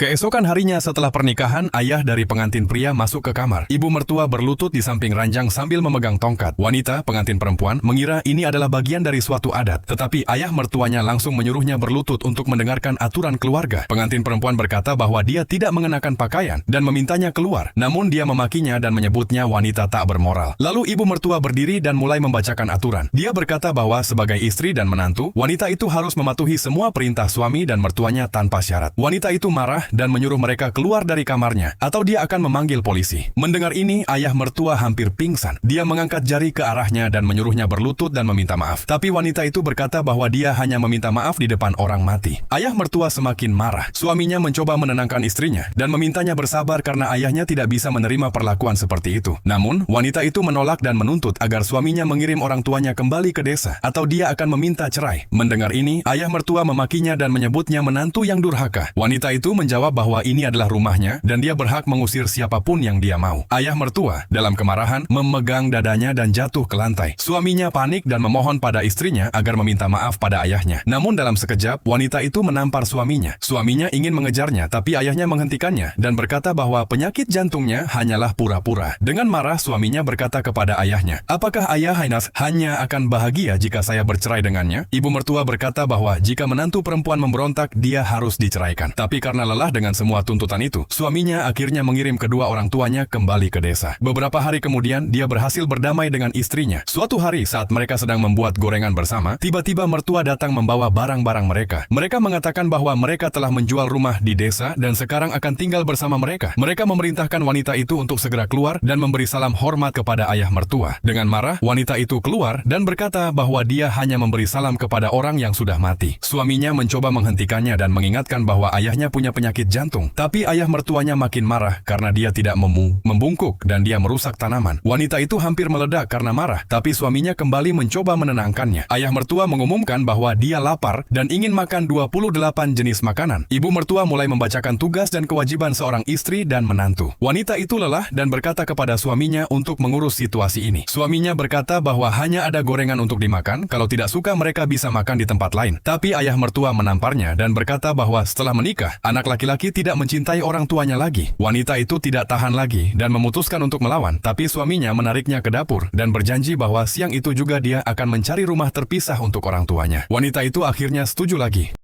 Keesokan harinya setelah pernikahan, ayah dari pengantin pria masuk ke kamar. Ibu mertua berlutut di samping ranjang sambil memegang tongkat. Wanita, pengantin perempuan, mengira ini adalah bagian dari suatu adat. Tetapi ayah mertuanya langsung menyuruhnya berlutut untuk mendengarkan aturan keluarga. Pengantin perempuan berkata bahwa dia tidak mengenakan pakaian dan memintanya keluar. Namun dia memakinya dan menyebutnya wanita tak bermoral. Lalu ibu mertua berdiri dan mulai membacakan aturan. Dia berkata bahwa sebagai istri dan menantu, wanita itu harus mematuhi semua perintah suami dan mertuanya tanpa syarat. Wanita itu marah dan menyuruh mereka keluar dari kamarnya, atau dia akan memanggil polisi. Mendengar ini, ayah mertua hampir pingsan. Dia mengangkat jari ke arahnya dan menyuruhnya berlutut dan meminta maaf. Tapi wanita itu berkata bahwa dia hanya meminta maaf di depan orang mati. Ayah mertua semakin marah. Suaminya mencoba menenangkan istrinya dan memintanya bersabar karena ayahnya tidak bisa menerima perlakuan seperti itu. Namun, wanita itu menolak dan menuntut agar suaminya mengirim orang tuanya kembali ke desa, atau dia akan meminta cerai. Mendengar ini, ayah mertua memakinya dan menyebutnya menantu yang durhaka. Wanita itu menjawab bahwa ini adalah rumahnya dan dia berhak mengusir siapapun yang dia mau. Ayah mertua, dalam kemarahan, memegang dadanya dan jatuh ke lantai. Suaminya panik dan memohon pada istrinya agar meminta maaf pada ayahnya. Namun dalam sekejap, wanita itu menampar suaminya. Suaminya ingin mengejarnya, tapi ayahnya menghentikannya dan berkata bahwa penyakit jantungnya hanyalah pura-pura. Dengan marah, suaminya berkata kepada ayahnya, "Apakah ayah Hainas hanya akan bahagia jika saya bercerai dengannya?" Ibu mertua berkata bahwa jika menantu perempuan memberontak, dia harus diceraikan. Tapi karena lelah dengan semua tuntutan itu, suaminya akhirnya mengirim kedua orang tuanya kembali ke desa. Beberapa hari kemudian, dia berhasil berdamai dengan istrinya. Suatu hari saat mereka sedang membuat gorengan bersama, tiba-tiba mertua datang membawa barang-barang mereka. Mereka mengatakan bahwa mereka telah menjual rumah di desa dan sekarang akan tinggal bersama mereka. Mereka memerintahkan wanita itu untuk segera keluar dan memberi salam hormat kepada ayah mertua. Dengan marah, wanita itu keluar dan berkata bahwa dia hanya memberi salam kepada orang yang sudah mati. Suaminya mencoba menghentikannya dan mengingatkan bahwa ayahnya punya penyakit jantung. Tapi ayah mertuanya makin marah karena dia tidak membungkuk dan dia merusak tanaman. Wanita itu hampir meledak karena marah, tapi suaminya kembali mencoba menenangkannya. Ayah mertua mengumumkan bahwa dia lapar dan ingin makan 28 jenis makanan. Ibu mertua mulai membacakan tugas dan kewajiban seorang istri dan menantu. Wanita itu lelah dan berkata kepada suaminya untuk mengurus situasi ini. Suaminya berkata bahwa hanya ada gorengan untuk dimakan, kalau tidak suka mereka bisa makan di tempat lain. Tapi ayah mertua menamparnya dan berkata bahwa setelah menikah, anak laki-laki tidak mencintai orang tuanya lagi. Wanita itu tidak tahan lagi dan memutuskan untuk melawan, tapi suaminya menariknya ke dapur dan berjanji bahwa siang itu juga dia akan mencari rumah terpisah untuk orang tuanya. Wanita itu akhirnya setuju lagi.